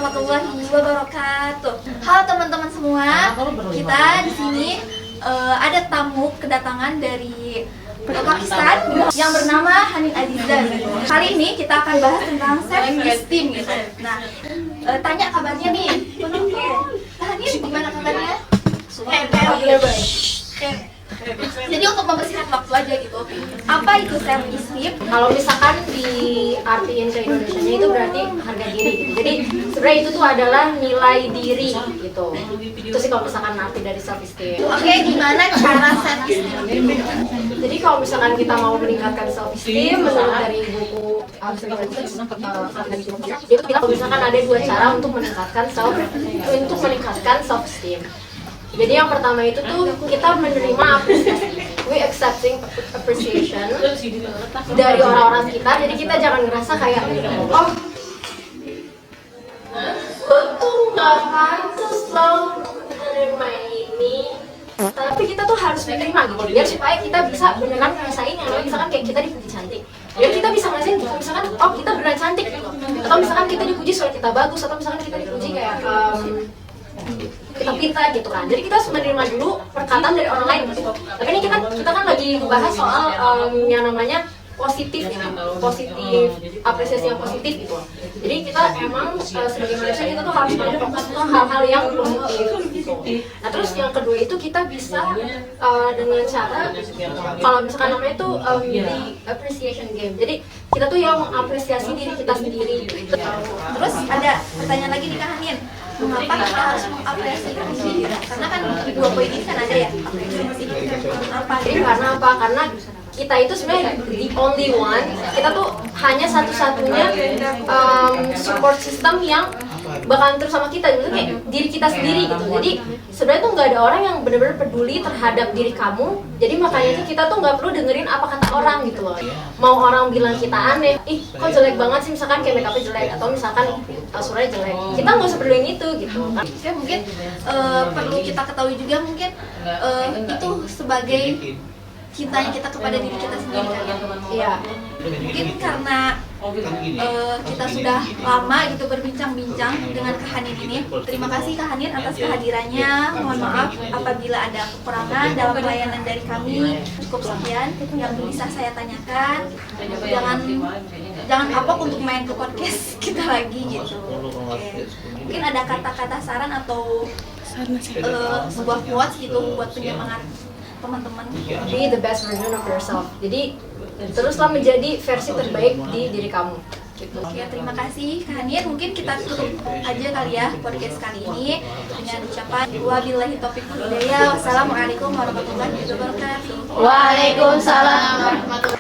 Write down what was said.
warahmatullahi wabarakatuh. Halo teman-teman semua, kita di sini ada tamu kedatangan dari Pakistan yang bernama Hanin Aziza. Kali ini kita akan bahas tentang self esteem gitu. Nah, tanya kabarnya nih. Hanin, gimana kabarnya? Jadi untuk membersihkan waktu aja gitu, apa itu self esteem? Kalau misalkan diartiin ke Indonesianya itu berarti harga diri gitu. Jadi sebenarnya itu tuh adalah nilai diri gitu. Itu sih kalau misalkan arti dari self esteem. Oke, gimana cara self esteem? Jadi kalau misalkan kita mau meningkatkan self esteem menurut dari buku dia tuh bilang kalau misalkan ada dua cara untuk meningkatkan self esteem. Jadi yang pertama itu tuh kita menerima apresiasi, we accepting appreciation dari orang-orang kita. Jadi kita jangan ngerasa kayak oh gue tuh nggak pantas loh menerima ini. Tapi kita tuh harus menerima gitu, biar supaya kita bisa beneran ngerasain yang namanya misalkan kayak kita dipuji cantik. Biar kita bisa ngerasain misalkan oh kita beneran cantik gitu. Atau misalkan kita dipuji soal kita bagus, atau misalkan kita dipuji kayak kita pintar gitu kan. Jadi kita harus menerima dulu perkataan dari orang lain gitu. Tapi ini kita kan lagi membahas soal yang namanya positif apresiasi yang positif gitu. Jadi kita emang sebagai manusia kita tuh harus pada fokus ke hal-hal yang positif gitu. Nah terus yang kedua itu kita bisa dengan cara kalau misalkan namanya itu di appreciation game. Jadi kita tuh yang mengapresiasi diri kita sendiri gitu. Terus ada pertanyaan lagi nih Kak Hanin, mengapa kita harus mengapresiasi diri kita? Karena kan di dua poin ini kan ada ya apresiasi. Jadi karena apa? Karena kita itu sebenarnya the only one, kita tuh hanya satu-satunya support system yang bakalan terus sama kita gitu, kayak diri kita sendiri gitu. Jadi sebenarnya tuh nggak ada orang yang benar-benar peduli terhadap diri kamu. Jadi makanya itu kita tuh nggak perlu dengerin apa kata orang gitu loh. Mau orang bilang kita aneh, ih kok jelek banget sih misalkan kayak make upnya jelek, atau misalkan suaranya jelek, kita nggak usah peduliin itu gitu kan. Ya, mungkin perlu kita ketahui juga mungkin itu sebagai cintanya kita kepada diri kita sendiri kan. Iya. Mungkin karena kita sudah lama gitu berbincang-bincang dengan Kak Hanin ini. Terima kasih Kak Hanin atas kehadirannya. Mohon maaf apabila ada kekurangan dalam pelayanan dari kami. Cukup sekian yang bisa saya tanyakan. Jangan kapok untuk main ke podcast kita lagi gitu. Oke. Mungkin ada kata-kata saran atau sebuah quotes gitu buat penyemangat teman-teman. Be the best version of yourself. Jadi teruslah menjadi versi terbaik di diri kamu. Gitu. Oke, terima kasih Kak Hanin. Mungkin kita tutup aja kali ya podcast kali ini dengan ucapan wabillahi taufiq wal hidayah. Wassalamualaikum warahmatullahi wabarakatuh. Waalaikumsalam warahmatullahi wabarakatuh.